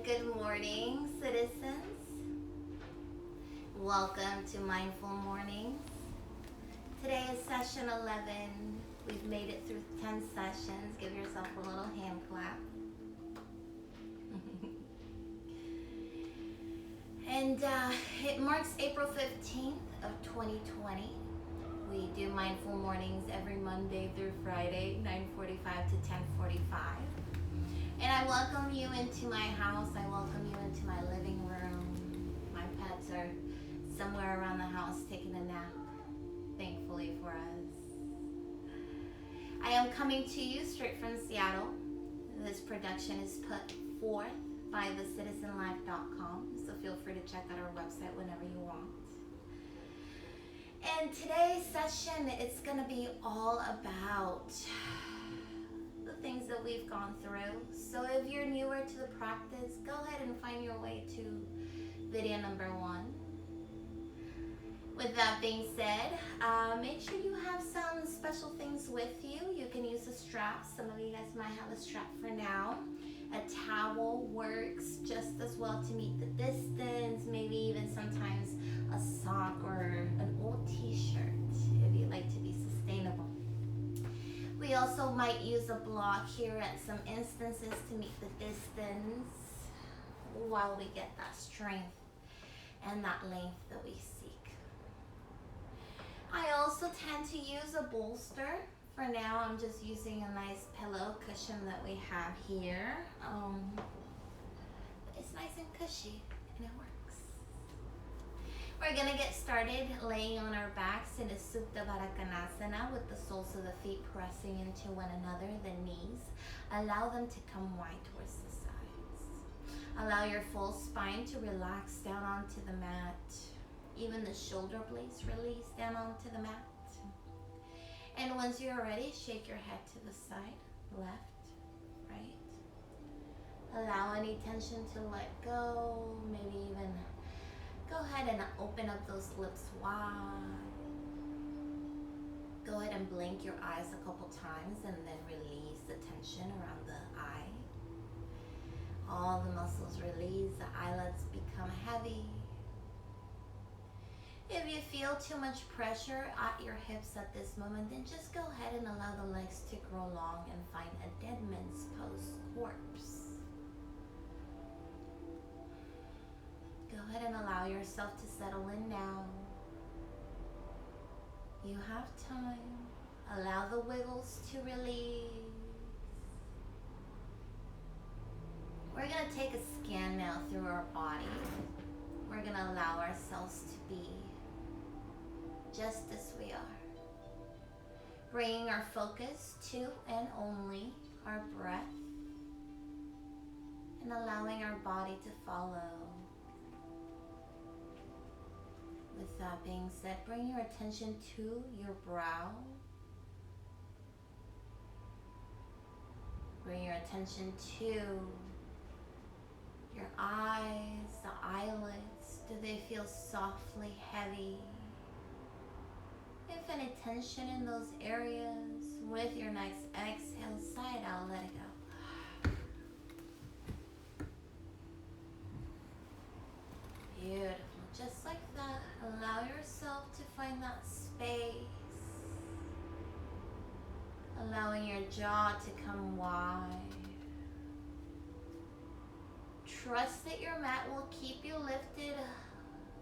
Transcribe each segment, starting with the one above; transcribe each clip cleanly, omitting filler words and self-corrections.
Good morning, citizens. Welcome to Mindful Mornings. Today is session 11. We've made it through 10 sessions. Give yourself a little hand clap. And it marks April 15th of 2020. We do Mindful Mornings every Monday through Friday, 9:45 to 10:45. And I welcome you into my house. I welcome you into my living room. My pets are somewhere around the house taking a nap, thankfully for us. I am coming to you straight from Seattle. This production is put forth by thecitizenlife.com, so feel free to check out our website whenever you want. And today's session, it's going to be all about the things that we've gone through. So if you're newer to the practice, go ahead and find your way to video number 1. With that being said, make sure you have some special things with you. You can use a strap. Some of you guys might have a strap for now. A towel works just as well to meet the distance. Maybe even sometimes a sock or an old t-shirt if you'd like to be sustainable. We also might use a block here at some instances to meet the distance while we get that strength and that length that we seek. I also tend to use a bolster. For now, I'm just using a nice pillow cushion that we have here. It's nice and cushy and it works. We're gonna get started laying on our backs in a Supta Baddha Konasana with the soles of the feet pressing into one another, the knees. Allow them to come wide towards the sides. Allow your full spine to relax down onto the mat. Even the shoulder blades release down onto the mat. And once you're ready, shake your head to the side, left, right. Allow any tension to let go, maybe even go ahead and open up those lips wide. Go ahead and blink your eyes a couple times and then release the tension around the eye. All the muscles release, the eyelids become heavy. If you feel too much pressure at your hips at this moment, then just go ahead and allow the legs to grow long and find a dead man's pose, corpse. Go ahead and allow yourself to settle in now. You have time. Allow the wiggles to release. We're going to take a scan now through our body. We're going to allow ourselves to be just as we are. Bringing our focus to and only our breath. And allowing our body to follow. With that being said, bring your attention to your brow. Bring your attention to your eyes, the eyelids. Do they feel softly heavy? If any tension in those areas, with your next exhale, side out, let it go. Beautiful. Just like that, allow yourself to find that space. Allowing your jaw to come wide. Trust that your mat will keep you lifted.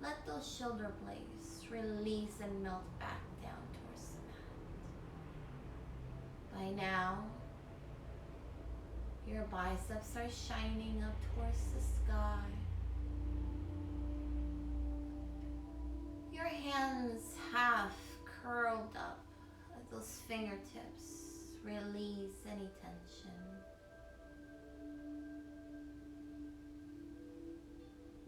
Let those shoulder blades release and melt back down towards the mat. By now, your biceps are shining up towards the sky. Your hands half curled up at those fingertips. Release any tension.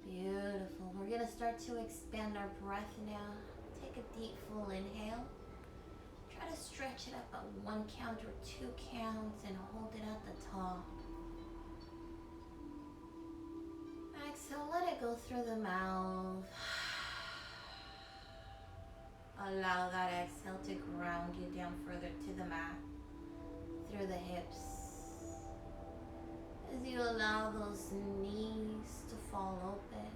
Beautiful. We're going to start to expand our breath now. Take a deep full inhale. Try to stretch it up at 1 count or 2 counts and hold it at the top. Exhale, let it go through the mouth. Allow that exhale to ground you down further to the mat, through the hips. As you allow those knees fall open.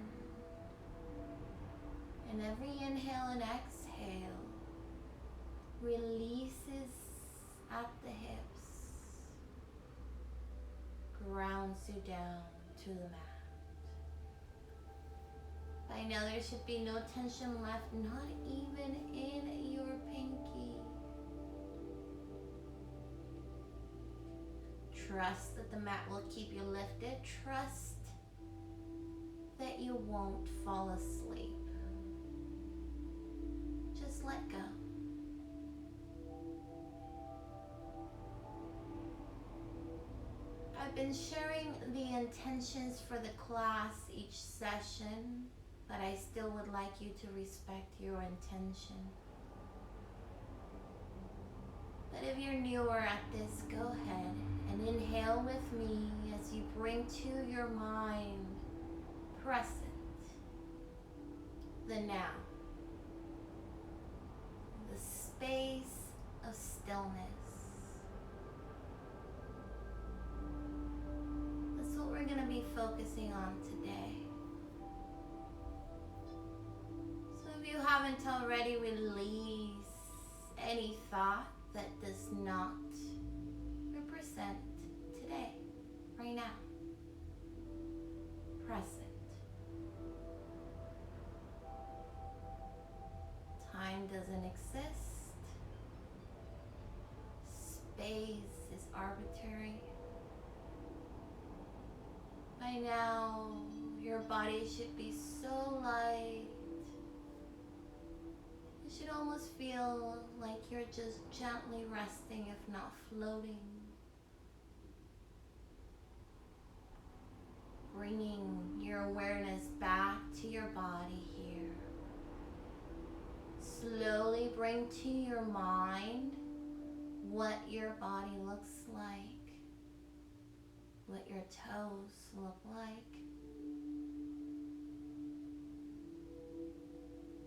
And every inhale and exhale releases at the hips, grounds you down to the mat. By now there should be no tension left, not even in your pinky. Trust that the mat will keep you lifted. Trust that you won't fall asleep. Just let go. I've been sharing the intentions for the class each session, but I still would like you to respect your intention. But if you're newer at this, go ahead and inhale with me as you bring to your mind present, the now, the space of stillness. That's what we're going to be focusing on today. So if you haven't already, release any thought that does not represent today, right now, present. Time doesn't exist. Space is arbitrary. By now, your body should be so light. You should almost feel like you're just gently resting, if not floating. Bringing your awareness back to your body here. Slowly bring to your mind what your body looks like, what your toes look like,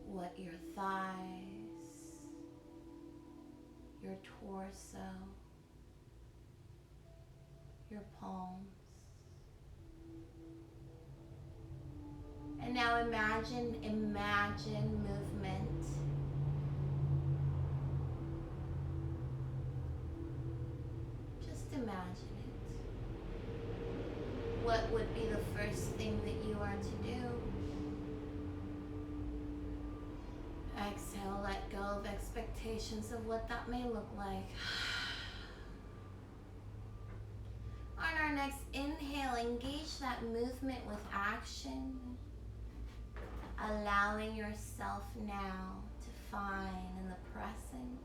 what your thighs, your torso, your palms. And now imagine movement. Just imagine it. What would be the first thing that you are to do? Exhale, let go of expectations of what that may look like. On our next inhale, engage that movement with action, allowing yourself now to find in the present.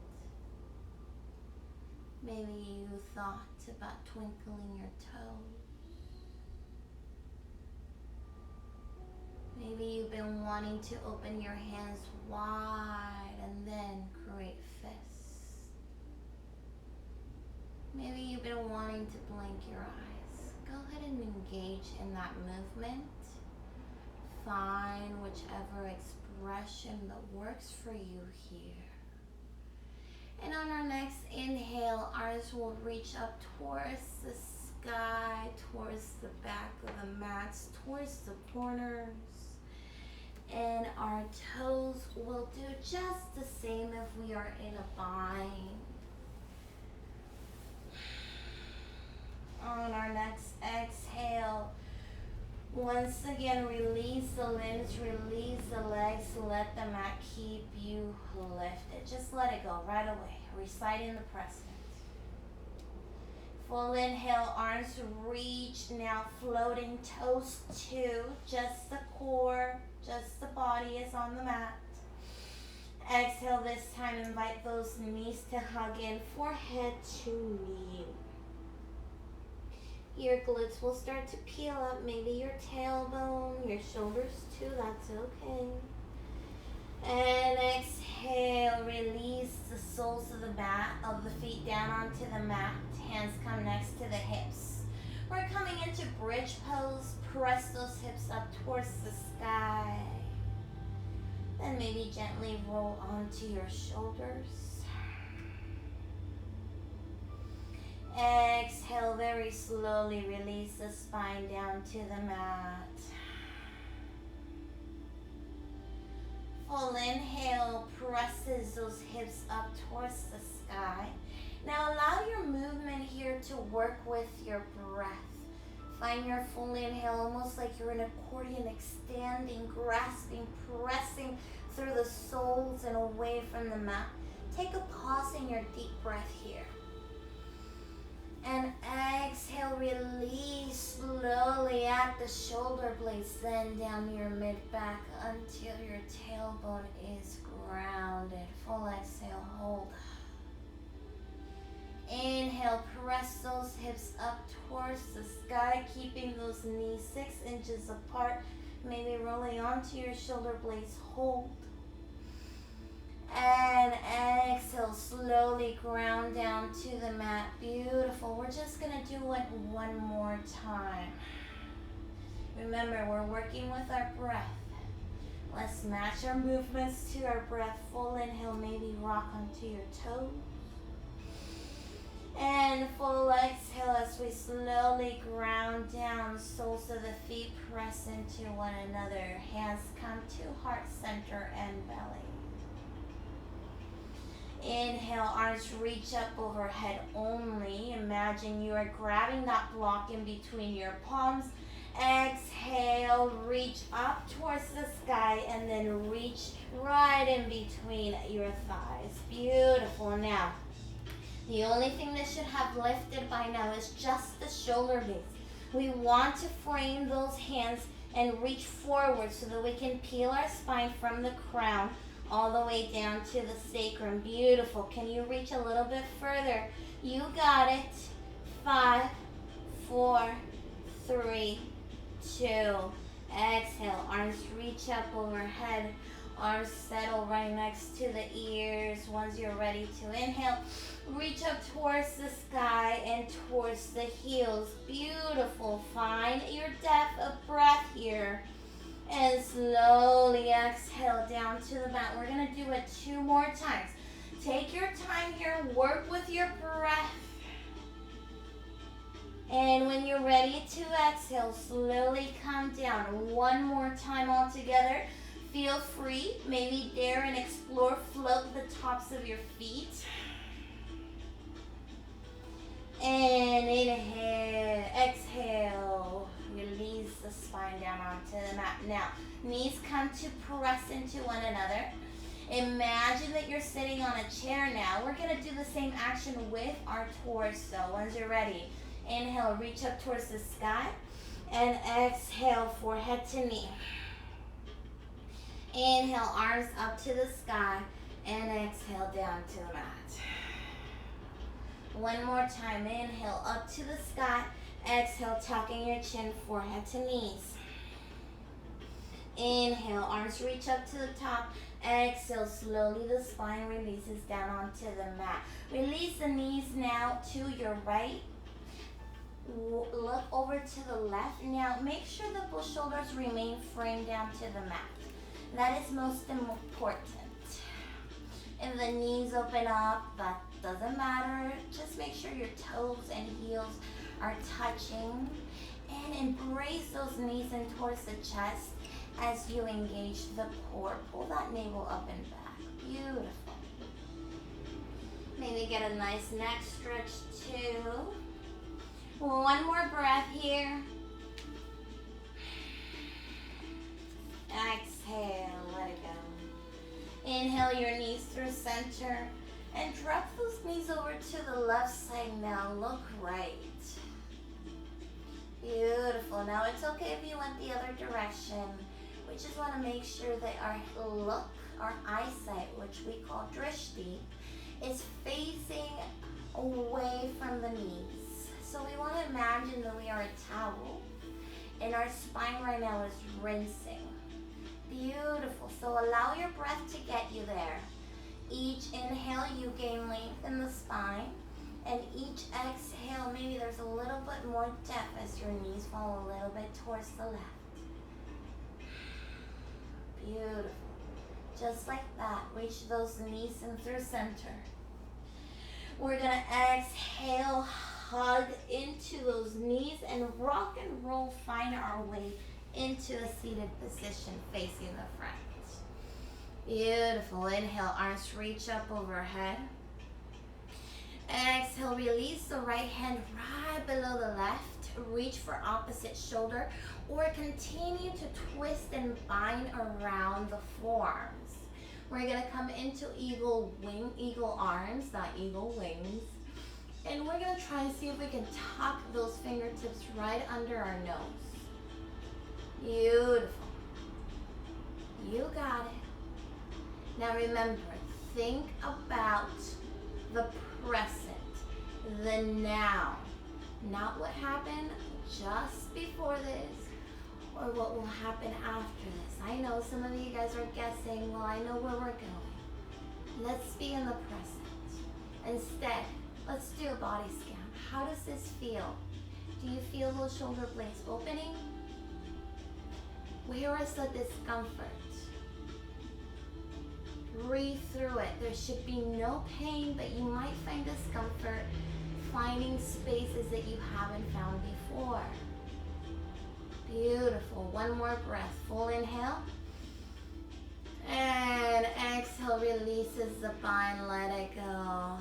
Maybe you thought about twinkling your toes. Maybe you've been wanting to open your hands wide and then create fists. Maybe you've been wanting to blink your eyes. Go ahead and engage in that movement. Find whichever expression that works for you here. And on our next inhale, ours will reach up towards the sky, towards the back of the mats, towards the corners. And our toes will do just the same if we are in a bind. On our next exhale, once again, release the limbs, release the legs, let the mat keep you lifted. Just let it go right away. Recite in the present. Full inhale, arms reach, now floating, toes to, just the core, just the body is on the mat. Exhale this time, invite those knees to hug in, forehead to knee. Your glutes will start to peel up, maybe your tailbone, your shoulders too, that's okay. And exhale, release the soles of the feet down onto the mat. Hands come next to the hips. We're coming into bridge pose. Press those hips up towards the sky. Then maybe gently roll onto your shoulders. Exhale, very slowly release the spine down to the mat. Full inhale presses those hips up towards the sky. Now allow your movement here to work with your breath. Find your full inhale almost like you're an accordion, extending, grasping, pressing through the soles and away from the mat. Take a pause in your deep breath here. And exhale, release slowly at the shoulder blades, then down your mid-back until your tailbone is grounded. Full exhale, hold. Inhale, press those hips up towards the sky, keeping those knees 6 inches apart, maybe rolling onto your shoulder blades, hold. And exhale, slowly ground down to the mat. Beautiful. We're just going to do it one more time. Remember, we're working with our breath. Let's match our movements to our breath. Full inhale, maybe rock onto your toes. And full exhale as we slowly ground down, soles of the feet press into one another. Hands come to heart center and belly. Inhale, arms reach up overhead only. Imagine you are grabbing that block in between your palms. Exhale, reach up towards the sky and then reach right in between your thighs. Beautiful. Now, the only thing that should have lifted by now is just the shoulder blades. We want to frame those hands and reach forward so that we can peel our spine from the crown all the way down to the sacrum. Beautiful. Can you reach a little bit further? You got it. 5, 4, 3, 2. Exhale. Arms reach up overhead. Arms settle right next to the ears. Once you're ready to inhale, reach up towards the sky and towards the heels. Beautiful. Find your depth of breath here. And slowly exhale down to the mat. We're going to do it 2 more times. Take your time here. Work with your breath. And when you're ready to exhale, slowly come down. 1 more time all together. Feel free. Maybe dare and explore. Float the tops of your feet. And inhale. Exhale. Release the spine down onto the mat. Now, knees come to press into one another. Imagine that you're sitting on a chair now. We're going to do the same action with our torso. Once you're ready, inhale, reach up towards the sky. And exhale, forehead to knee. Inhale, arms up to the sky. And exhale, down to the mat. 1 more time. Inhale, up to the sky. Exhale, tucking your chin, forehead to knees. Inhale, arms reach up to the top. Exhale, slowly the spine releases down onto the mat. Release the knees now to your right. Look over to the left. Now, make sure that both shoulders remain framed down to the mat. That is most important. And the knees open up, that doesn't matter. Just make sure your toes and heels are touching, and embrace those knees in towards the chest as you engage the core. Pull that navel up and back. Beautiful. Maybe get a nice neck stretch too. 1 more breath here. Exhale, let it go. Inhale your knees through center and drop those knees over to the left side now. Look right. Beautiful. Now it's okay if you went the other direction. We just want to make sure that our look, our eyesight, which we call drishti, is facing away from the knees. So we want to imagine that we are a towel and our spine right now is rinsing. Beautiful. So allow your breath to get you there. Each inhale, you gain length in the spine. And each exhale, maybe there's a little bit more depth as your knees fall a little bit towards the left. Beautiful. Just like that, reach those knees in through center. We're going to exhale, hug into those knees, and rock and roll, find our way into a seated position facing the front. Beautiful. Inhale, arms reach up overhead. Exhale, release the right hand right below the left. Reach for opposite shoulder or continue to twist and bind around the forearms. We're gonna come into eagle wing, eagle arms, not eagle wings. And we're gonna try and see if we can tuck those fingertips right under our nose. Beautiful. You got it. Now remember, think about the present, the now. Not what happened just before this or what will happen after this. I know some of you guys are guessing, well, I know where we're going. Let's be in the present. Instead, let's do a body scan. How does this feel? Do you feel those shoulder blades opening? Where is the discomfort? Breathe through it. There should be no pain, but you might find discomfort finding spaces that you haven't found before. Beautiful. One more breath. Full inhale. And exhale, releases the bind, let it go.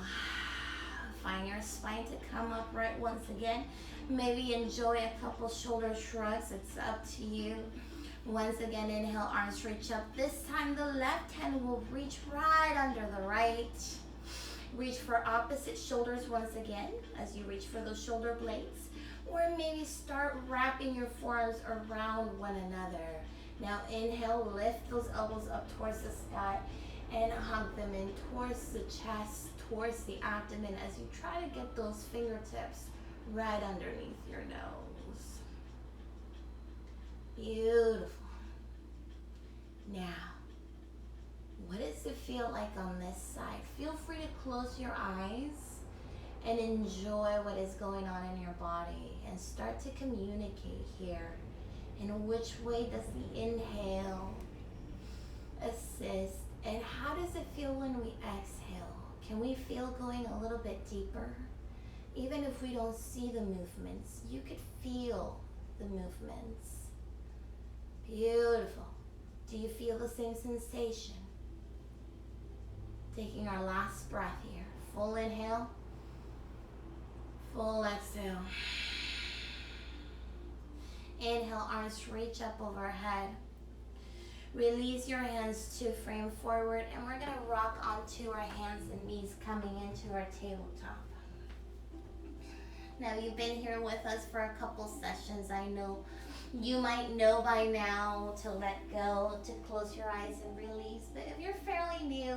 Find your spine to come upright once again. Maybe enjoy a couple shoulder shrugs. It's up to you. Once again, inhale, arms reach up. This time the left hand will reach right under the right. Reach for opposite shoulders once again as you reach for those shoulder blades. Or maybe start wrapping your forearms around one another. Now inhale, lift those elbows up towards the sky and hug them in towards the chest, towards the abdomen as you try to get those fingertips right underneath your nose. Beautiful. Now, what does it feel like on this side? Feel free to close your eyes and enjoy what is going on in your body and start to communicate here. In which way does the inhale assist? And how does it feel when we exhale? Can we feel going a little bit deeper? Even if we don't see the movements, you could feel the movements. Beautiful. Do you feel the same sensation? Taking our last breath here. Full inhale. Full exhale. Inhale, arms reach up overhead. Release your hands to frame forward, and we're gonna rock onto our hands and knees coming into our tabletop. Now you've been here with us for a couple sessions. I know you might know by now to let go, to close your eyes and release, but if you're fairly new,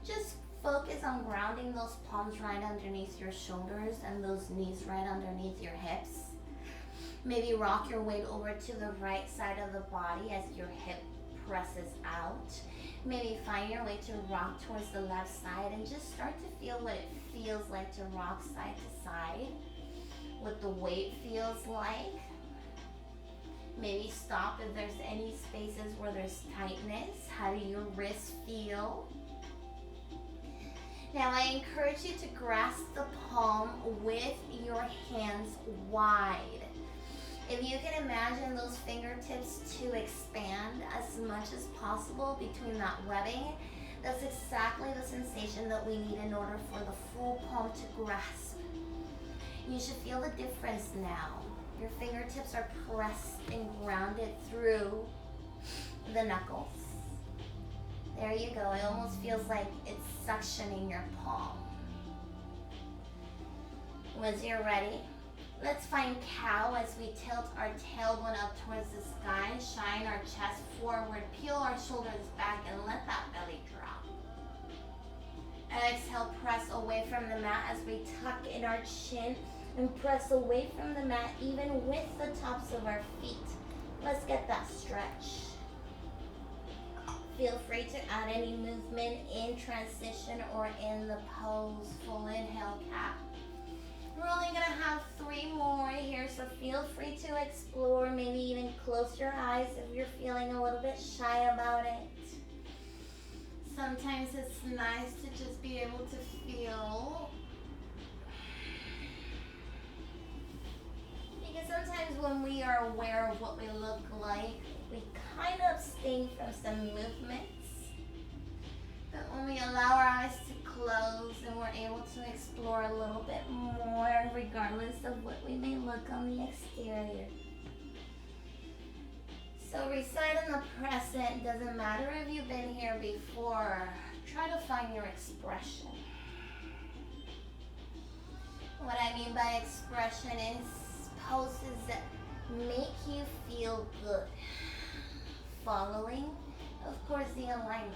just focus on grounding those palms right underneath your shoulders and those knees right underneath your hips. Maybe rock your weight over to the right side of the body as your hip presses out. Maybe find your way to rock towards the left side and just start to feel what it feels like to rock side to side, what the weight feels like. Maybe stop if there's any spaces where there's tightness. How do your wrists feel? Now I encourage you to grasp the palm with your hands wide. If you can imagine those fingertips to expand as much as possible between that webbing, that's exactly the sensation that we need in order for the full palm to grasp. You should feel the difference now. Your fingertips are pressed and grounded through the knuckles. There you go. It almost feels like it's suctioning your palm. Once you're ready, let's find cow as we tilt our tailbone up towards the sky, shine our chest forward, peel our shoulders back, and let that belly drop. Exhale, press away from the mat as we tuck in our chin and press away from the mat even with the tops of our feet. Let's get that stretch. Feel free to add any movement in transition or in the pose. Full inhale, cat. We're only gonna have 3 more here, so feel free to explore, maybe even close your eyes if you're feeling a little bit shy about it. Sometimes it's nice to just be able to feel. Because sometimes when we are aware of what we look like, we kind of abstain from some movements. But when we allow our eyes to close and we're able to explore a little bit more, regardless of what we may look on the exterior. So reside in the present. Doesn't matter if you've been here before. Try to find your expression. What I mean by expression is poses that make you feel good. Following, of course, the alignment.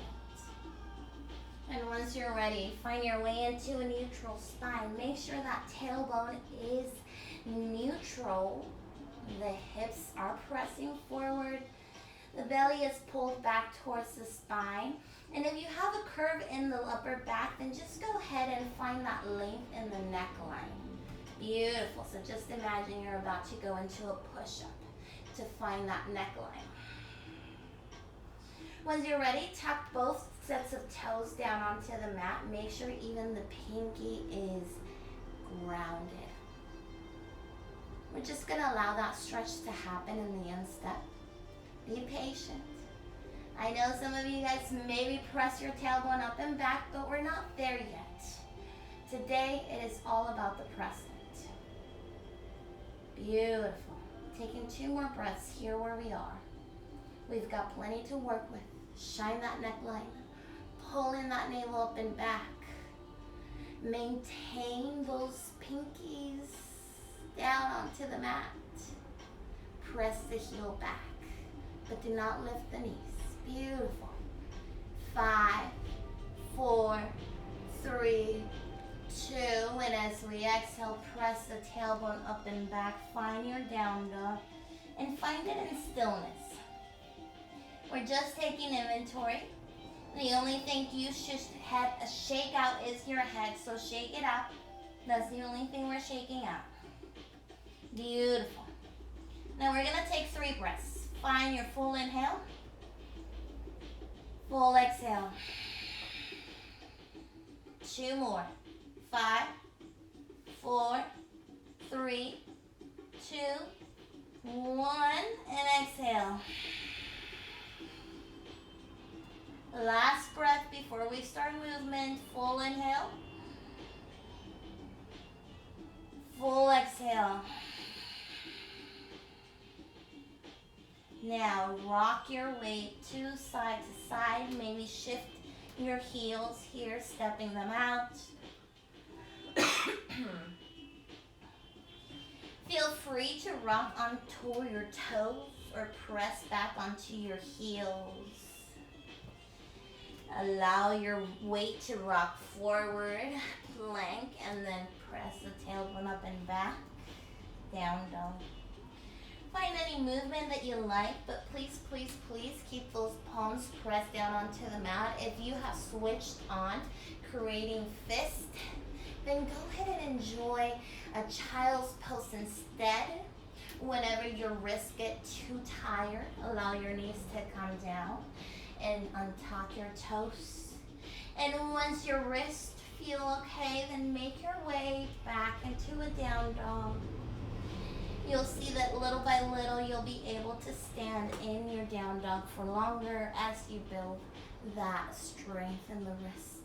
And once you're ready, find your way into a neutral spine. Make sure that tailbone is neutral. The hips are pressing forward. The belly is pulled back towards the spine. And if you have a curve in the upper back, then just go ahead and find that length in the neckline. Beautiful. So just imagine you're about to go into a push-up to find that neckline. Once you're ready, tap both sets of toes down onto the mat. Make sure even the pinky is grounded. We're just going to allow that stretch to happen in the instep. Be patient. I know some of you guys maybe press your tailbone up and back, but we're not there yet. Today, it is all about the present. Beautiful. Taking 2 more breaths here where we are. We've got plenty to work with. Shine that neckline. Pull in that navel up and back. Maintain those pinkies down onto the mat. Press the heel back, but do not lift the knees. Beautiful. 5, 4, 3, 2, and as we exhale, press the tailbone up and back. Find your down dog and find it in stillness. We're just taking inventory. The only thing you should shake out is your head, so shake it out. That's the only thing we're shaking out. Beautiful. Now we're going to take 3 breaths. Find your full inhale. Full exhale. 2 more. 5, 4, 3, 2, 1, and exhale. Last breath before we start movement. Full inhale. Full exhale. Now rock your weight to side to side. Maybe shift your heels here, stepping them out. Feel free to rock onto your toes or press back onto your heels. Allow your weight to rock forward, plank, and then press the tailbone up and back. Down dog. Find any movement that you like, but please, please, please keep those palms pressed down onto the mat. If you have switched on creating fist, then go ahead and enjoy a child's pose instead. Whenever your wrists get too tired, allow your knees to come down and untuck your toes. And once your wrists feel okay, then make your way back into a down dog. You'll see that little by little you'll be able to stand in your down dog for longer as you build that strength in the wrist.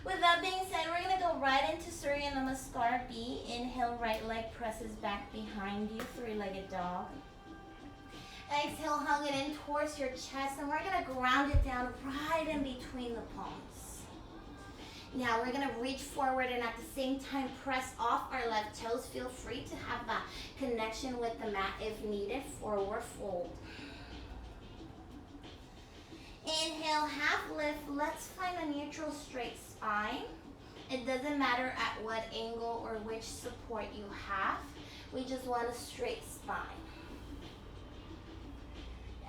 With that being said, we're going to go right into Surya Namaskar B. Inhale, right leg presses back behind you, 3-legged dog. Exhale, hug it in towards your chest, and we're going to ground it down right in between the palms. Now we're going to reach forward and at the same time press off our left toes. Feel free to have that connection with the mat if needed. Forward fold. Inhale, half lift. Let's find a neutral straight spine. It doesn't matter at what angle or which support you have. We just want a straight spine.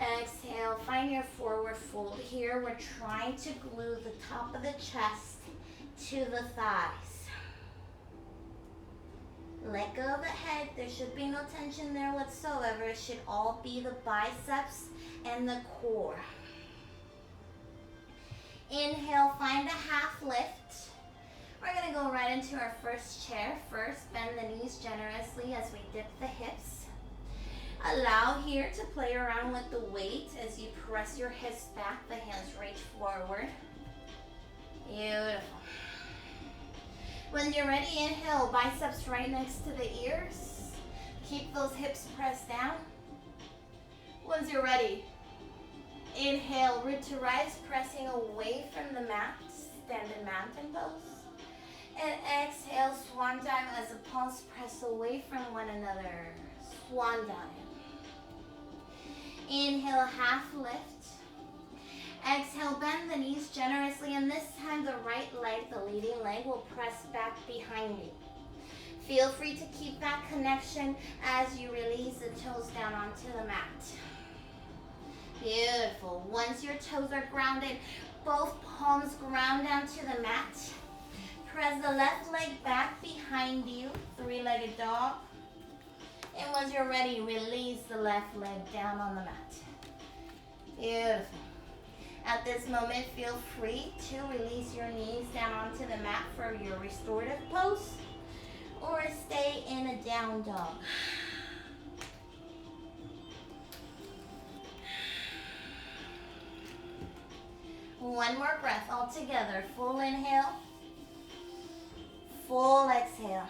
Exhale, find your forward fold. Here we're trying to glue the top of the chest to the thighs. Let go of the head. There should be no tension there whatsoever. It should all be the biceps and the core. Inhale, find a half lift. We're going to go right into our first chair. First, bend the knees generously as we dip the hips. Allow here to play around with the weight as you press your hips back, the hands reach forward. Beautiful. When you're ready, inhale, biceps right next to the ears. Keep those hips pressed down. Once you're ready, inhale, root to rise, pressing away from the mat, standing mountain pose. And exhale, swan dive as the palms press away from one another. Swan dive. Inhale, half lift. Exhale, bend the knees generously, and this time the right leg, the leading leg, will press back behind you. Feel free to keep that connection as you release the toes down onto the mat. Beautiful. Once your toes are grounded, both palms ground down to the mat. Press the left leg back behind you, three-legged dog. And once you're ready, release the left leg down on the mat. Beautiful. At this moment, feel free to release your knees down onto the mat for your restorative pose, or stay in a down dog. One more breath all together. Full inhale, full exhale.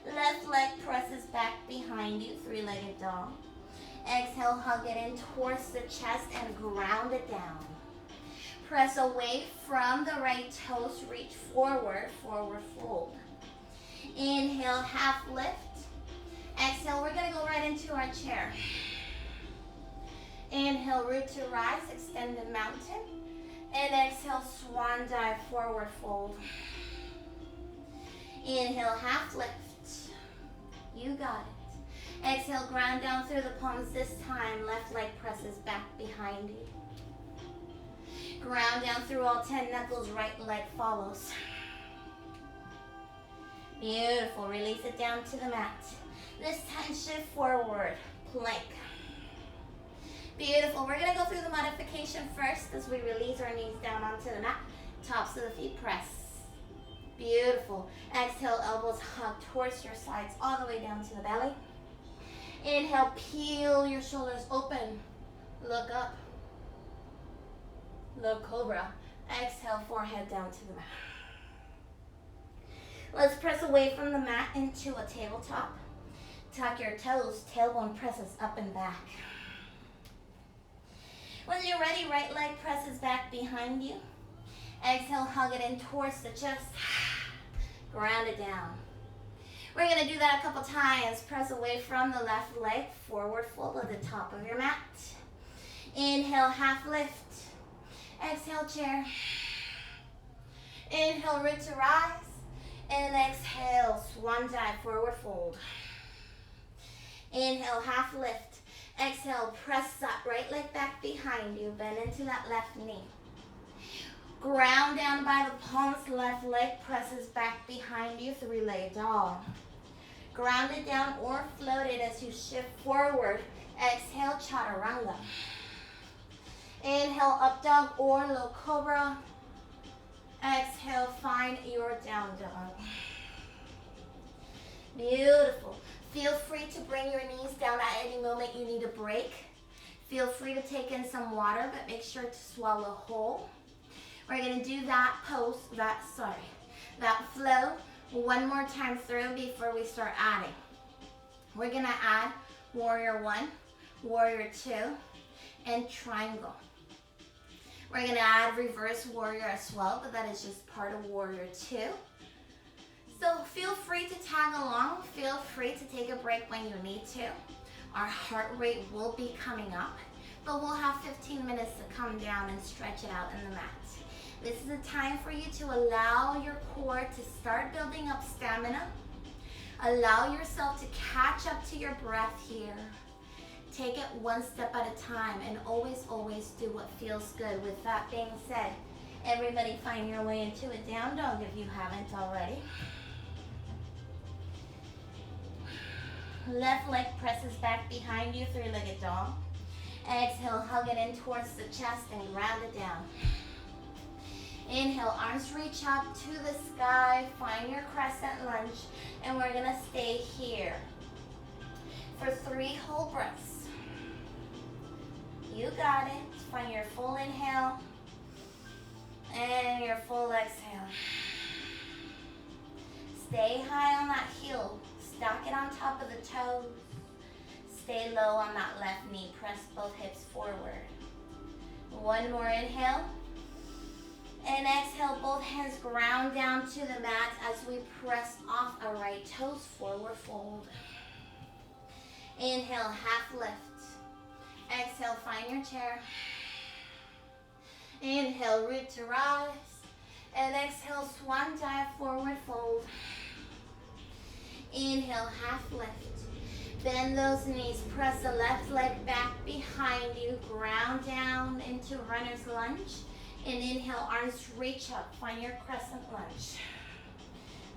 Left leg presses back behind you, three-legged dog. Exhale, hug it in towards the chest and ground it down. Press away from the right toes, reach forward, forward fold. Inhale, half lift. Exhale, we're gonna go right into our chair. Inhale, root to rise, extended mountain. And exhale, swan dive, forward fold. Inhale, half lift. You got it. Exhale, ground down through the palms this time. Left leg presses back behind you. Ground down through all 10 knuckles, right leg follows. Beautiful, release it down to the mat. This time shift forward, plank. Beautiful, we're gonna go through the modification first as we release our knees down onto the mat. Tops of the feet press. Beautiful. Exhale, elbows hug towards your sides all the way down to the belly. Inhale, peel your shoulders open. Look up. Look cobra. Exhale, forehead down to the mat. Let's press away from the mat into a tabletop. Tuck your toes, tailbone presses up and back. When you're ready, right leg presses back behind you. Exhale, hug it in towards the chest. Ground it down. We're gonna do that a couple times. Press away from the left leg, forward fold at the top of your mat. Inhale, half lift. Exhale, chair. Inhale, root to rise. And exhale, swan dive, forward fold. Inhale, half lift. Exhale, press that right leg back behind you. Bend into that left knee. Ground down by the palms, left leg presses back behind you, three-legged dog. Ground it down or float it as you shift forward. Exhale, chaturanga. Inhale, up dog or low cobra. Exhale, find your down dog. Beautiful. Feel free to bring your knees down at any moment you need a break. Feel free to take in some water, but make sure to swallow whole. We're gonna do that pose, that flow one more time through before we start adding. We're gonna add warrior 1, warrior 2, and triangle. We're gonna add reverse warrior as well, but that is just part of warrior 2. So feel free to tag along. Feel free to take a break when you need to. Our heart rate will be coming up, but we'll have 15 minutes to come down and stretch it out in the mat. This is a time for you to allow your core to start building up stamina. Allow yourself to catch up to your breath here. Take it one step at a time and always, always do what feels good. With that being said, everybody find your way into a down dog if you haven't already. Left leg presses back behind you, three-legged dog. Exhale, hug it in towards the chest and ground it down. Inhale, arms reach up to the sky. Find your crescent lunge, and we're gonna stay here. for 3 whole breaths. You got it. Find your full inhale and your full exhale. Stay high on that heel. Stack it on top of the toes. Stay low on that left knee. Press both hips forward. One more inhale. And exhale, both hands ground down to the mat as we press off our right toes, forward fold. Inhale, half lift. Exhale, find your chair. Inhale, root to rise. And exhale, swan dive, forward fold. Inhale, half lift. Bend those knees, press the left leg back behind you, ground down into runner's lunge. And inhale, arms reach up, find your crescent lunge.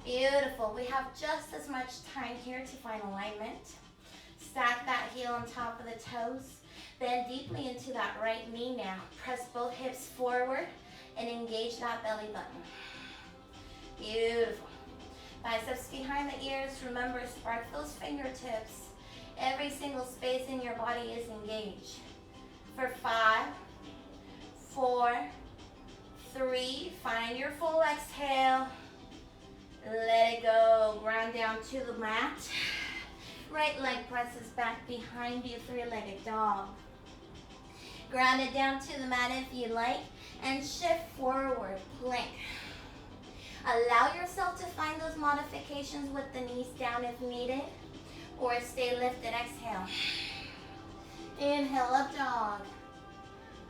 Beautiful. We have just as much time here to find alignment. Stack that heel on top of the toes. Bend deeply into that right knee now. Press both hips forward and engage that belly button. Beautiful. Biceps behind the ears. Remember, spark those fingertips. Every single space in your body is engaged. For 5, 4, 3, find your full exhale. Let it go. Ground down to the mat. Right leg presses back behind you, 3-legged dog. Ground it down to the mat if you like, and shift forward, plank. Allow yourself to find those modifications with the knees down if needed, or stay lifted. Exhale. Inhale, up dog.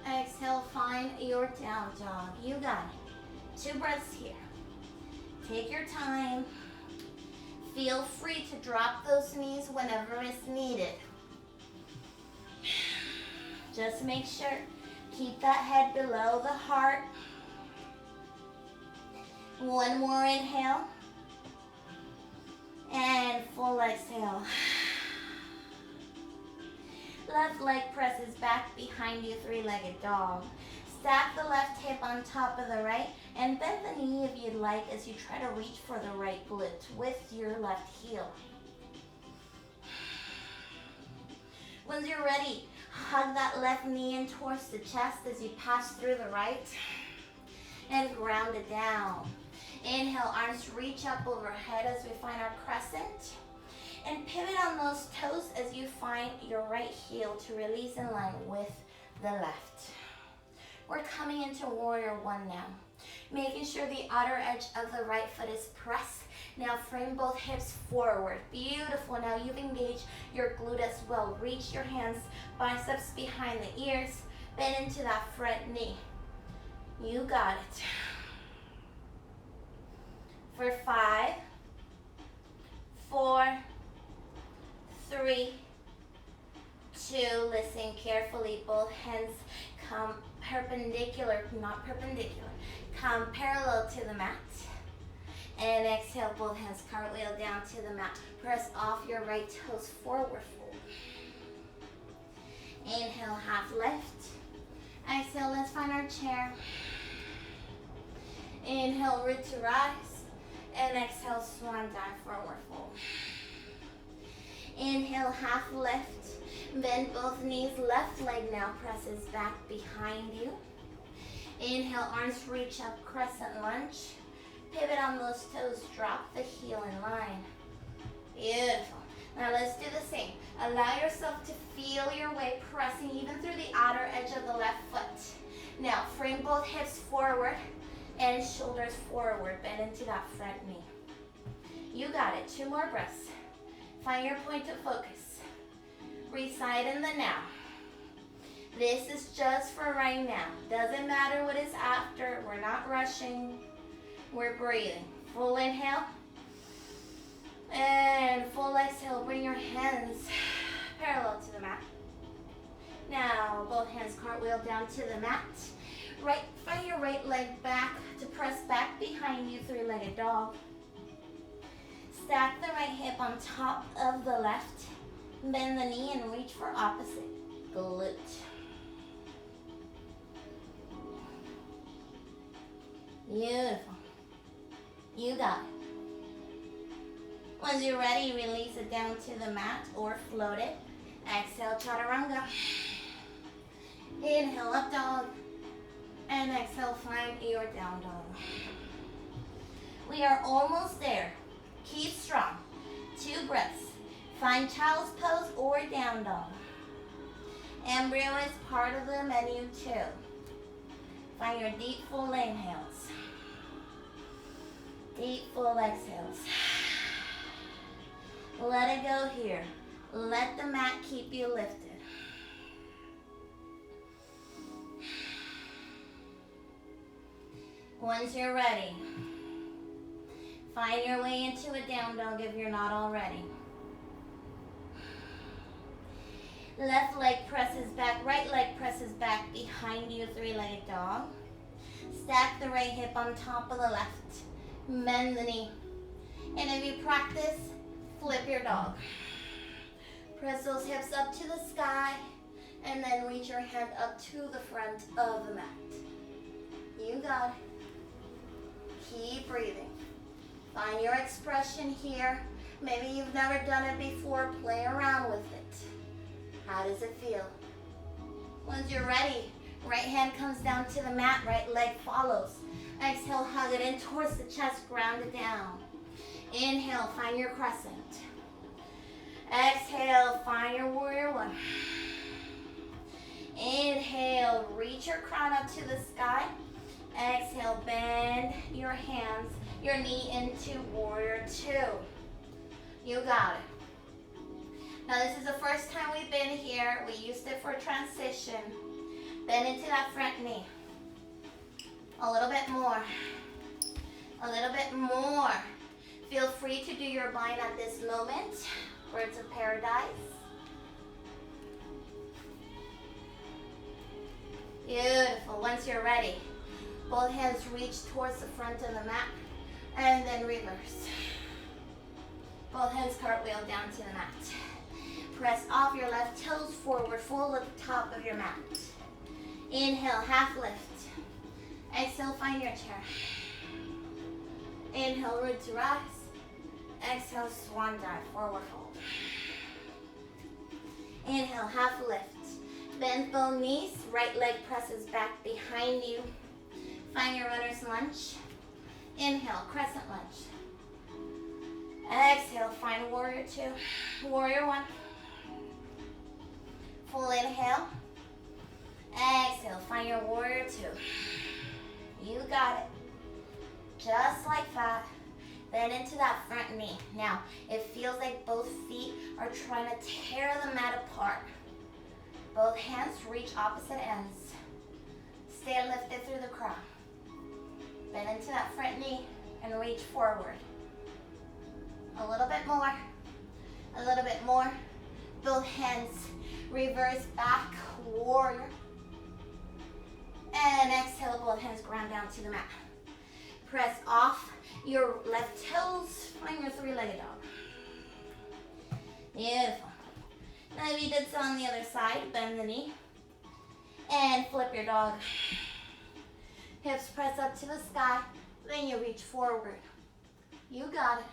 Exhale, find your down dog. You got it. 2 breaths here. Take your time. Feel free to drop those knees whenever it's needed. Just make sure, keep that head below the heart. One more inhale. And full exhale. Left leg presses back behind you, 3-legged dog. Stack the left hip on top of the right and bend the knee if you'd like as you try to reach for the right glute with your left heel. Once you're ready, hug that left knee in towards the chest as you pass through the right and ground it down. Inhale, arms reach up overhead as we find our crescent. And pivot on those toes as you find your right heel to release in line with the left. We're coming into warrior 1 now. Making sure the outer edge of the right foot is pressed. Now frame both hips forward. Beautiful. Now you've engaged your glute as well. Reach your hands, biceps behind the ears. Bend into that front knee. You got it. For 5, 4, 3, 2, listen carefully. Both hands come perpendicular, not perpendicular. Come parallel to the mat. And exhale, both hands cartwheel down to the mat. Press off your right toes, forward fold. Inhale, half lift. Exhale, let's find our chair. Inhale, root to rise. And exhale, swan dive, forward fold. Inhale, half lift. Bend both knees, left leg now presses back behind you. Inhale, arms reach up, crescent lunge. Pivot on those toes, drop the heel in line. Beautiful. Now let's do the same. Allow yourself to feel your way pressing even through the outer edge of the left foot. Now frame both hips forward and shoulders forward. Bend into that front knee. You got it. 2 more breaths. Find your point of focus. Reside in the now. This is just for right now. Doesn't matter what is after. We're not rushing. We're breathing. Full inhale. And full exhale. Bring your hands parallel to the mat. Now, both hands cartwheel down to the mat. Right, find your right leg back to press back behind you, 3-legged dog. Stack the right hip on top of the left. Bend the knee and reach for opposite glute. Beautiful. You got it. Once you're ready, release it down to the mat or float it. Exhale, chaturanga. Inhale, up dog. And exhale, find your down dog. We are almost there. Keep strong. 2 breaths. Find child's pose or down dog. Embryo is part of the menu too. Find your deep, full inhales. Deep, full exhales. Let it go here. Let the mat keep you lifted. Once you're ready, find your way into a down dog if you're not already. Left leg presses back, right leg presses back behind you, 3-legged dog. Stack the right hip on top of the left. Bend the knee. And if you practice, flip your dog. Press those hips up to the sky and then reach your hand up to the front of the mat. You got it. Keep breathing. Find your expression here. Maybe you've never done it before. Play around with it. How does it feel? Once you're ready, right hand comes down to the mat, right leg follows. Exhale, hug it in towards the chest, ground it down. Inhale, find your crescent. Exhale, find your warrior 1. Inhale, reach your crown up to the sky. Exhale, bend your hands, your knee into warrior 2. You got it. Now this is the first time we've been here. We used it for transition. Bend into that front knee. A little bit more. A little bit more. Feel free to do your bind at this moment. Birds of paradise. Beautiful. Once you're ready, both hands reach towards the front of the mat and then reverse. Both hands cartwheel down to the mat. Press off your left toes forward, full at the top of your mat. Inhale, half lift. Exhale, find your chair. Inhale, root to rise. Exhale, swan dive, forward fold. Inhale, half lift. Bend both knees, right leg presses back behind you. Find your runner's lunge. Inhale, crescent lunge. Exhale, find warrior 2, warrior 1. Full inhale. Exhale, find your warrior 2. You got it. Just like that. Bend into that front knee. Now, it feels like both feet are trying to tear the mat apart. Both hands reach opposite ends. Stay lifted through the crown. Bend into that front knee and reach forward. A little bit more. A little bit more. Both hands reverse back, warrior. And exhale, both hands ground down to the mat. Press off your left toes. Find your 3-legged dog. Beautiful. Now if you did so on the other side, bend the knee. And flip your dog. Hips press up to the sky. Then you reach forward. You got it.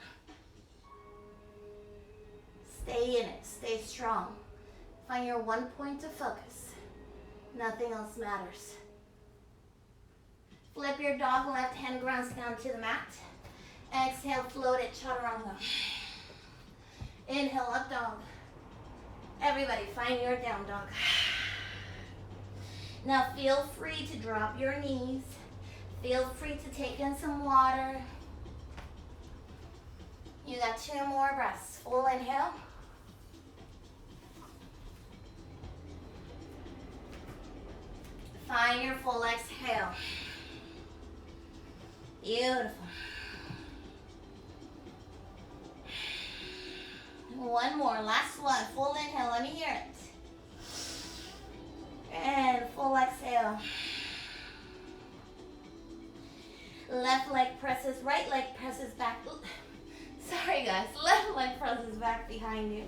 Stay in it. Stay strong. Find your one point of focus. Nothing else matters. Flip your dog, left hand grounds down to the mat. Exhale, float it, chaturanga. Inhale, up dog. Everybody, find your down dog. Now feel free to drop your knees. Feel free to take in some water. You got 2 more breaths. Full inhale. Find your full exhale. Beautiful. One more, last one. Full inhale, let me hear it. And full exhale. Left leg presses, right leg presses back. Sorry guys, left leg presses back behind you.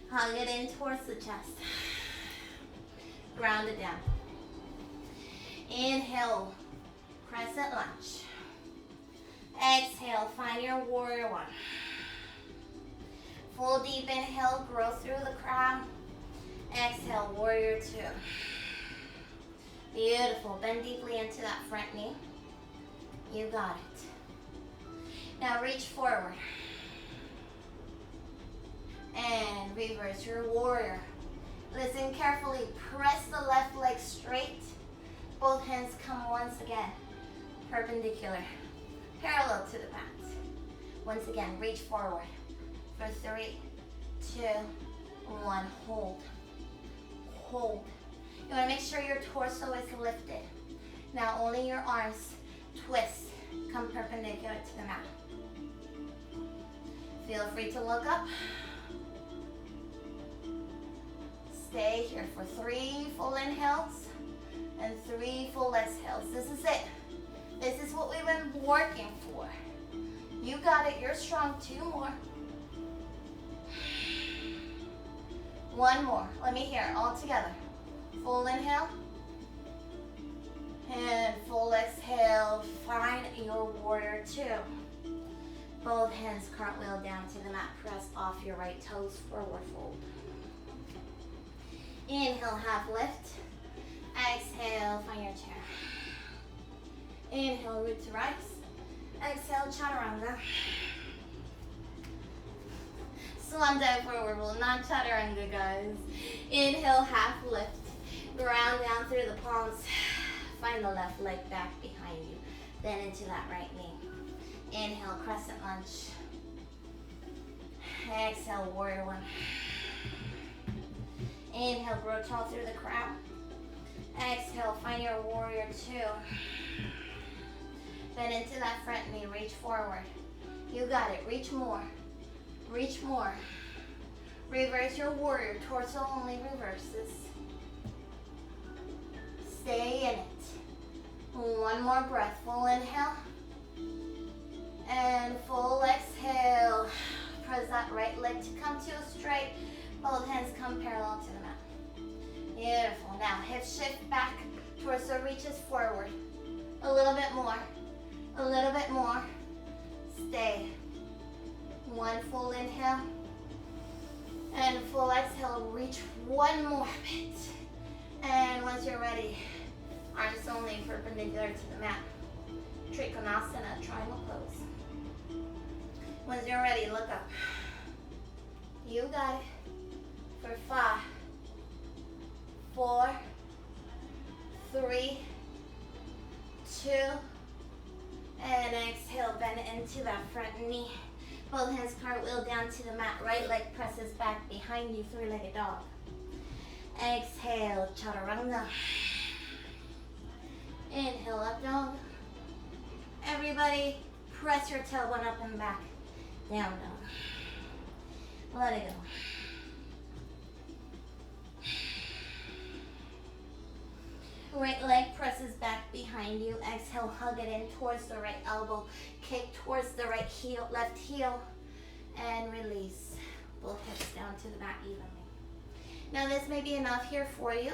Hug it in towards the chest. Ground it down. Inhale, crescent lunge. Exhale, find your warrior 1. Full deep inhale, grow through the crown. Exhale, warrior two. Beautiful. Bend deeply into that front knee. You got it. Now reach forward. And reverse your warrior. Listen carefully. Press the left leg straight. Both hands come once again perpendicular, parallel to the mat. Once again, reach forward for 3, 2, 1. Hold. Hold. You want to make sure your torso is lifted. Now only your arms twist, come perpendicular to the mat. Feel free to look up. Stay here for 3 full inhales and 3 full exhales. This is it. This is what we've been working for. You got it. You're strong. 2 more. 1 more. Let me hear it all together. Full inhale and full exhale. Find your warrior two. Both hands cartwheel down to the mat. Press off your right toes. Forward fold. Inhale, half lift. Exhale, find your chair. Inhale, root to rise. Exhale, chaturanga. Swan dive forward roll, not chaturanga, guys. Inhale, half lift. Ground down through the palms. Find the left leg back behind you. Then into that right knee. Inhale, crescent lunge. Exhale, warrior one. Inhale, grow tall through the crown. Exhale, find your warrior two. Then into that front knee, reach forward. You got it, reach more. Reach more. Reverse your warrior, torso only reverses. Stay in it. One more breath, full inhale. And full exhale. Press that right leg to come to a straight. Both hands come parallel to the mat. Beautiful. Now hip shift back. Torso reaches forward. A little bit more. A little bit more. Stay. One full inhale. And full exhale. Reach one more bit. And once you're ready, arms only perpendicular to the mat. Trikonasana, triangle pose. Once you're ready, look up. You got it. For 5, 4, 3, 2, and exhale, bend into that front knee. Both hands cartwheel down to the mat. Right leg presses back behind you, three-legged dog. Exhale, chaturanga. Inhale, up dog. Everybody, press your tailbone up and back. Down dog. Let it go. Right leg presses back behind you. Exhale, hug it in towards the right elbow. Kick towards the right heel, left heel. And release. Both hips down to the mat evenly. Now this may be enough here for you.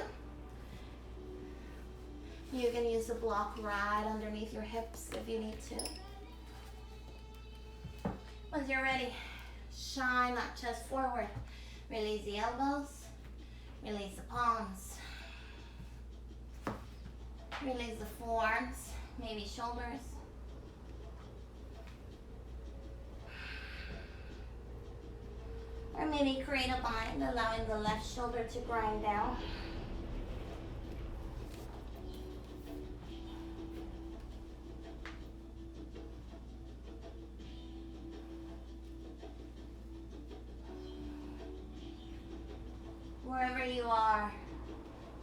You can use the block right underneath your hips if you need to. Once you're ready, shine that chest forward. Release the elbows. Release the palms. Release the forearms, maybe shoulders. Or maybe create a bind, allowing the left shoulder to grind down. Wherever you are,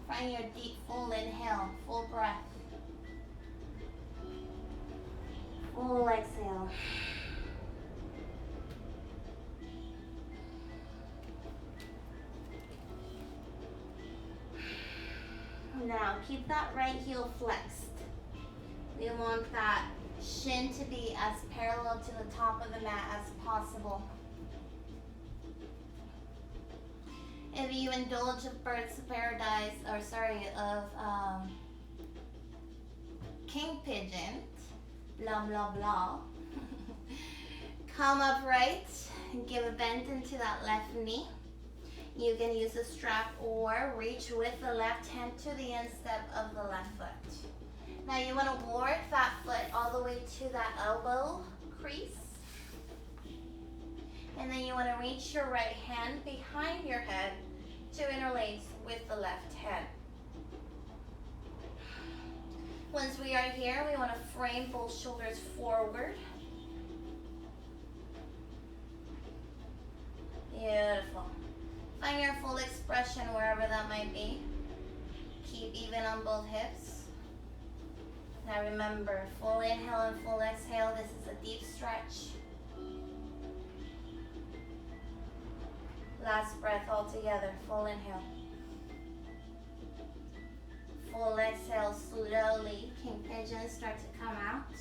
find your deep full inhale, full breath. Full exhale. Now keep that right heel flexed. We want that shin to be as parallel to the top of the mat as possible. If you indulge of birds of paradise, of king pigeon, blah, blah, blah. Come upright, Give a bend into that left knee. You can use a strap or reach with the left hand to the instep of the left foot. Now you want to work that foot all the way to that elbow crease. And then you want to reach your right hand behind your head to interlace with the left hand. Once we are here, we want to frame both shoulders forward. Beautiful. Find your full expression wherever that might be. Keep even on both hips. Now remember, full inhale and full exhale. This is a deep stretch. Last breath all together. Full inhale. Full exhale slowly. King pigeon start to come out.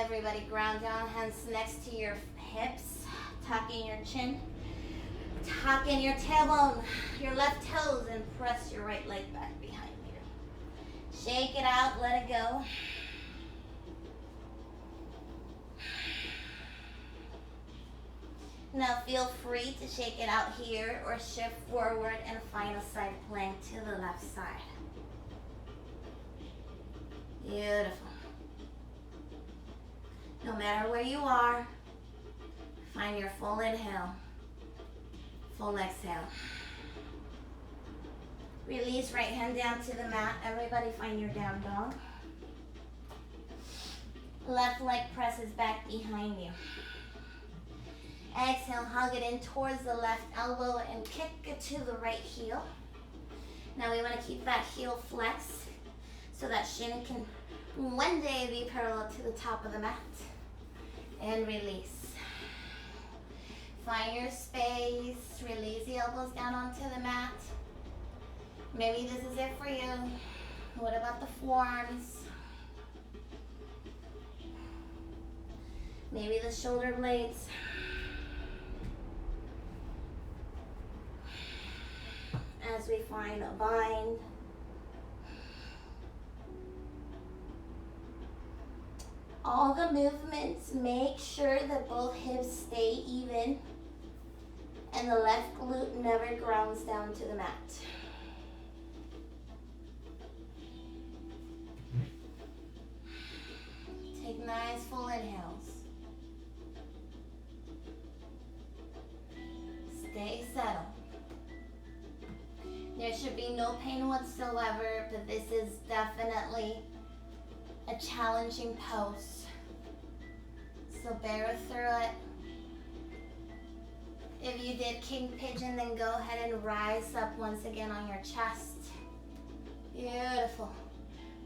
Everybody ground down, hands next to your hips. Tuck in your chin. Tuck in your tailbone, your left toes, and press your right leg back behind you. Shake it out, let it go. Now feel free to shake it out here or shift forward and find a side plank to the left side. Beautiful. No matter where you are, find your full inhale, full exhale. Release right hand down to the mat. Everybody find your down dog. Left leg presses back behind you. Exhale, hug it in towards the left elbow and kick it to the right heel. Now we want to keep that heel flexed so that shin can one day be parallel to the top of the mat. And release. Find your space. Release the elbows down onto the mat. Maybe this is it for you. What about the forearms? Maybe the shoulder blades. As we find a bind. All the movements, make sure that both hips stay even and the left glute never grounds down to the mat. Take nice full inhales. Stay settled. There should be no pain whatsoever, but this is definitely a challenging pose. So bear through it. If you did king pigeon, then go ahead and rise up once again on your chest. Beautiful.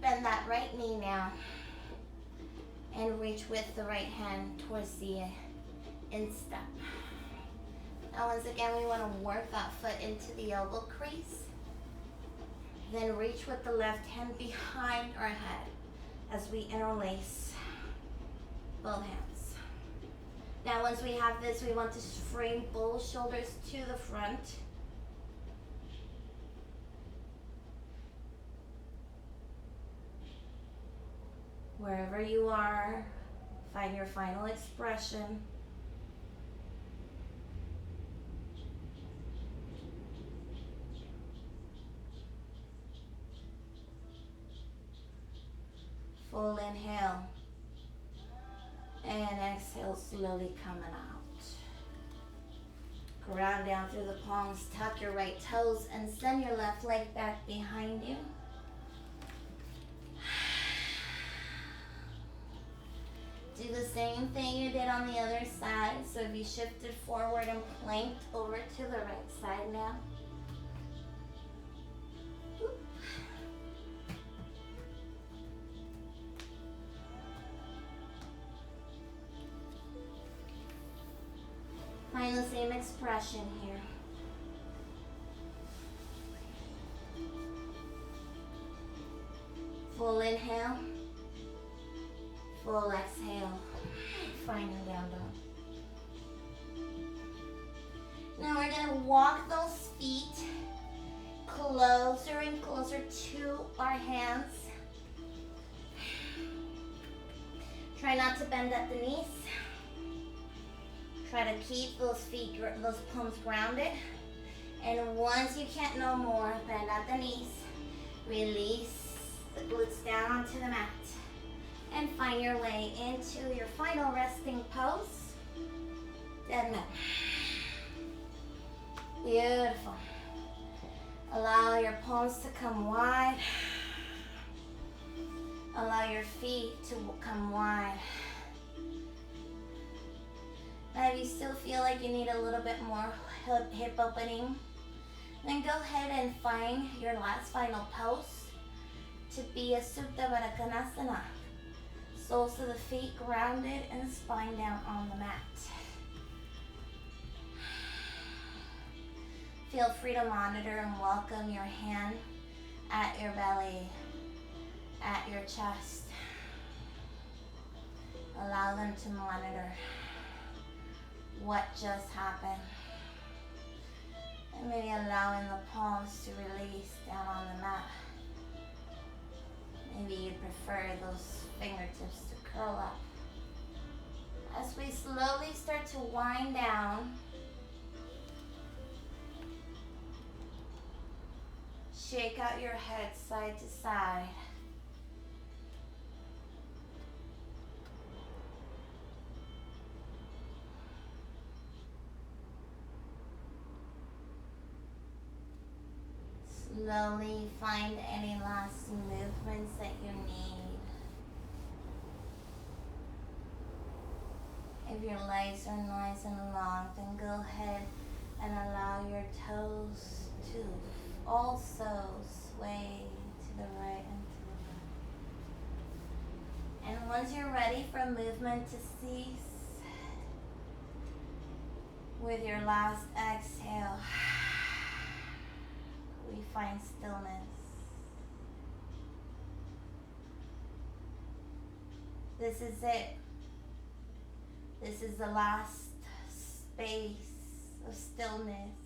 Bend that right knee now. And reach with the right hand towards the instep. Now once again, we want to work that foot into the elbow crease. Then reach with the left hand behind our head as we interlace both hands. Now once we have this, we want to frame both shoulders to the front. Wherever you are, find your final expression. Full inhale. And exhale, slowly coming out. Ground down through the palms, tuck your right toes, and send your left leg back behind you. Do the same thing you did on the other side. So if you shifted forward and planked over to the right side now. Find the same expression here. Full inhale. Full exhale. Final down dog. Now we're going to walk those feet closer and closer to our hands. Try not to bend at the knees. Try to keep those those palms grounded. And once you can't no more, bend at the knees. Release the glutes down onto the mat. And find your way into your final resting pose. Dead mat. Beautiful. Allow your palms to come wide. Allow your feet to come wide. Now if you still feel like you need a little bit more hip opening, then go ahead and find your last final pose to be a Supta Baddha Konasana. Soles of the feet grounded and spine down on the mat. Feel free to monitor and welcome your hand at your belly, at your chest. Allow them to monitor what just happened. And maybe allowing the palms to release down on the mat. Maybe you prefer those fingertips to curl up. As we slowly start to wind down, shake out your head side to side. Slowly find any last movements that you need. If your legs are nice and long, then go ahead and allow your toes to also sway to the right and to the left. And once you're ready for movement to cease, with your last exhale, we find stillness. This is it. This is the last space of stillness.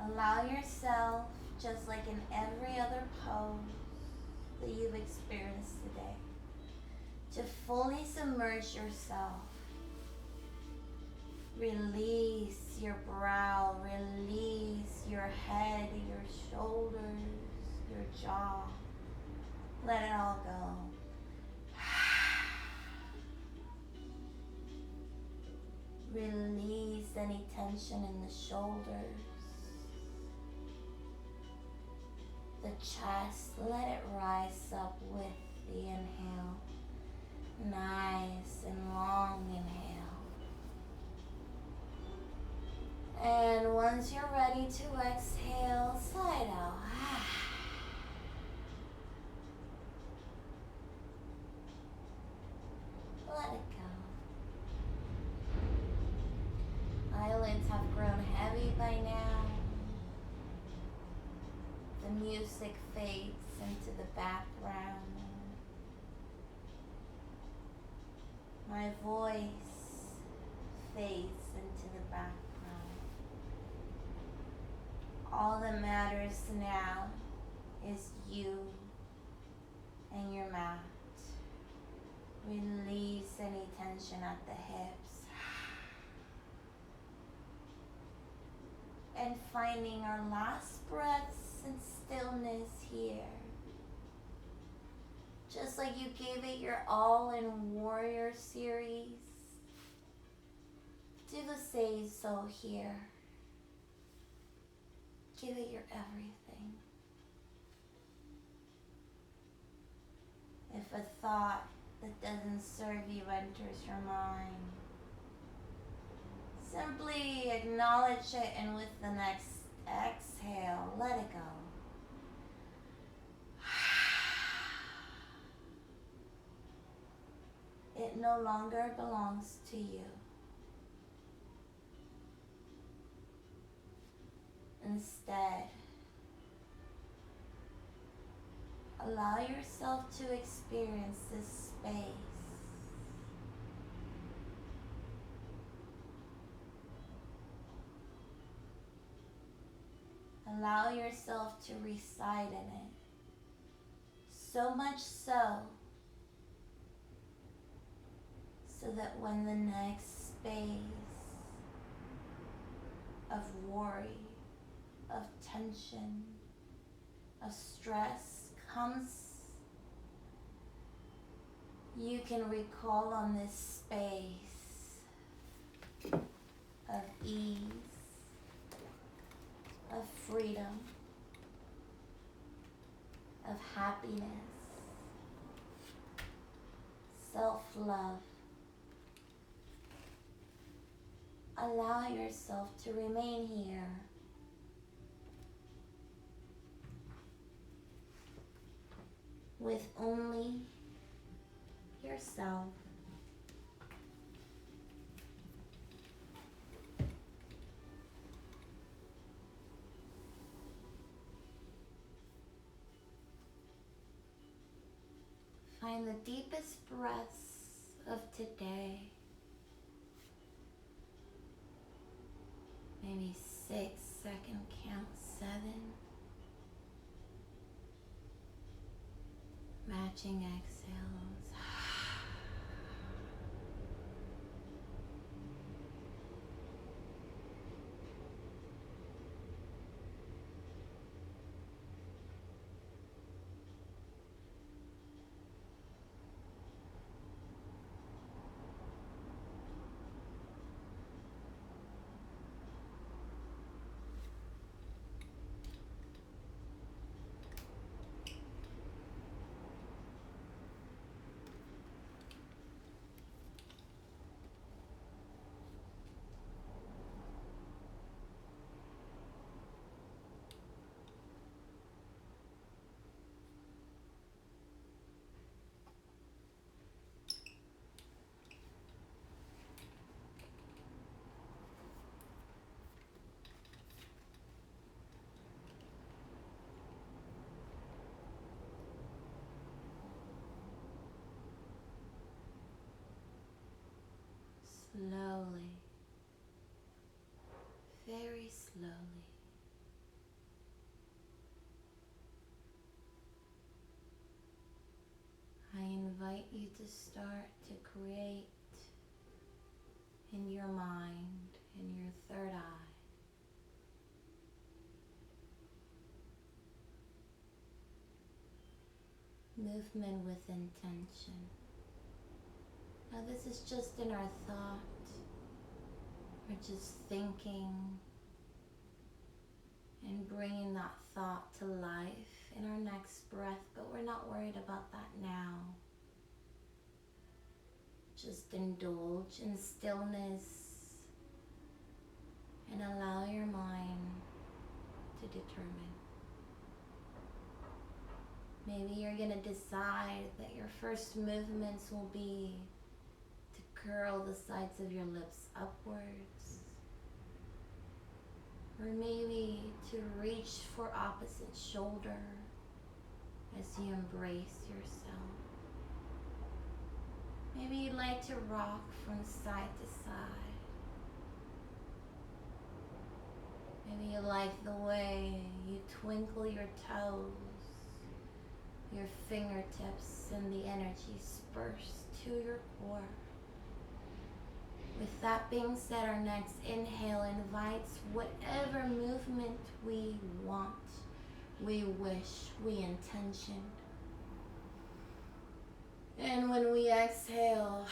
Allow yourself, just like in every other pose that you've experienced today, to fully submerge yourself. Release your brow, release your head, your shoulders, your jaw. Let it all go. Release any tension in the shoulders. The chest, let it rise up with the inhale. Nice and long inhale. And once you're ready to exhale, side out. Let it go. Eyelids have grown heavy by now. The music fades into the background. My voice fades into the background. All that matters now is you and your mat. Release any tension at the hips. And finding our last breaths and stillness here. Just like you gave it your all in Warrior series, do the same so here. Give it your everything. If a thought that doesn't serve you enters your mind, simply acknowledge it, and with the next exhale, let it go. It no longer belongs to you. Instead, allow yourself to experience this space. Allow yourself to reside in it. So much so that when the next phase of worry, of tension, of stress comes, you can recall on this space of ease, of freedom, of happiness, self-love. Allow yourself to remain here. With only yourself. Find the deepest breaths of today. Maybe 6-second count, 7. Matching exhales. Slowly, very slowly, I invite you to start to create in your mind, in your third eye, movement with intention. Now this is just in our thought. We're just thinking and bringing that thought to life in our next breath, but we're not worried about that now. Just indulge in stillness and allow your mind to determine. Maybe you're gonna decide that your first movements will be to curl the sides of your lips upwards, or maybe to reach for opposite shoulder as you embrace yourself. Maybe you'd like to rock from side to side. Maybe you like the way you twinkle your toes, your fingertips, and the energy spurs to your core. With that being said, our next inhale invites whatever movement we want, we wish, we intention. And when we exhale,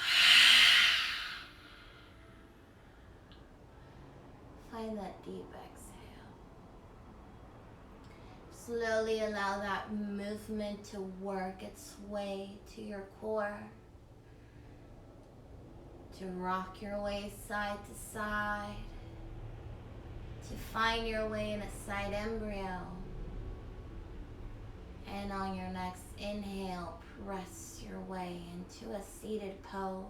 find that deep exhale. Slowly allow that movement to work its way to your core, to rock your way side to side, to find your way in a side embryo. And on your next inhale, press your way into a seated pose.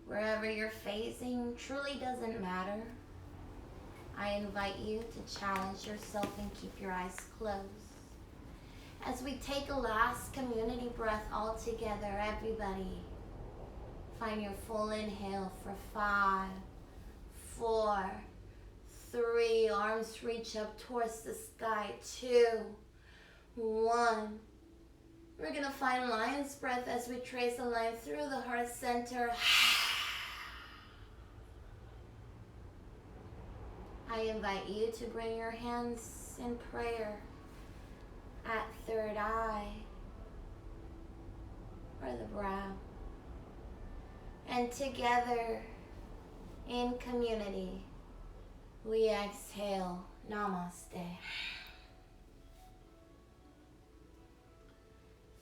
Wherever you're facing truly doesn't matter. I invite you to challenge yourself and keep your eyes closed. As we take a last community breath all together, everybody, find your full inhale for 5, 4, 3, arms reach up towards the sky. 2, 1. We're gonna find lion's breath as we trace a line through the heart center. I invite you to bring your hands in prayer at third eye or the brow. And together in community, we exhale. Namaste.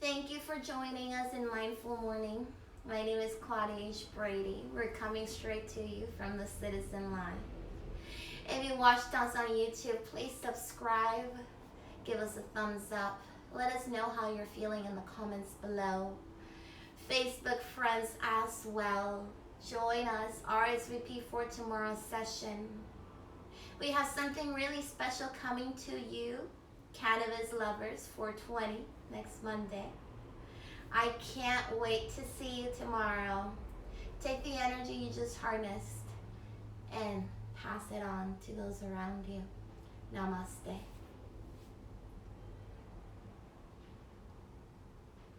Thank you for joining us in Mindful Morning. My name is Claudia Brady. We're coming straight to you from the Citizen Line. If you watched us on YouTube, please subscribe. Give us a thumbs up. Let us know how you're feeling in the comments below. Facebook friends as well. Join us, RSVP for tomorrow's session. We have something really special coming to you. Cannabis Lovers 420 next Monday. I can't wait to see you tomorrow. Take the energy you just harnessed and pass it on to those around you. Namaste.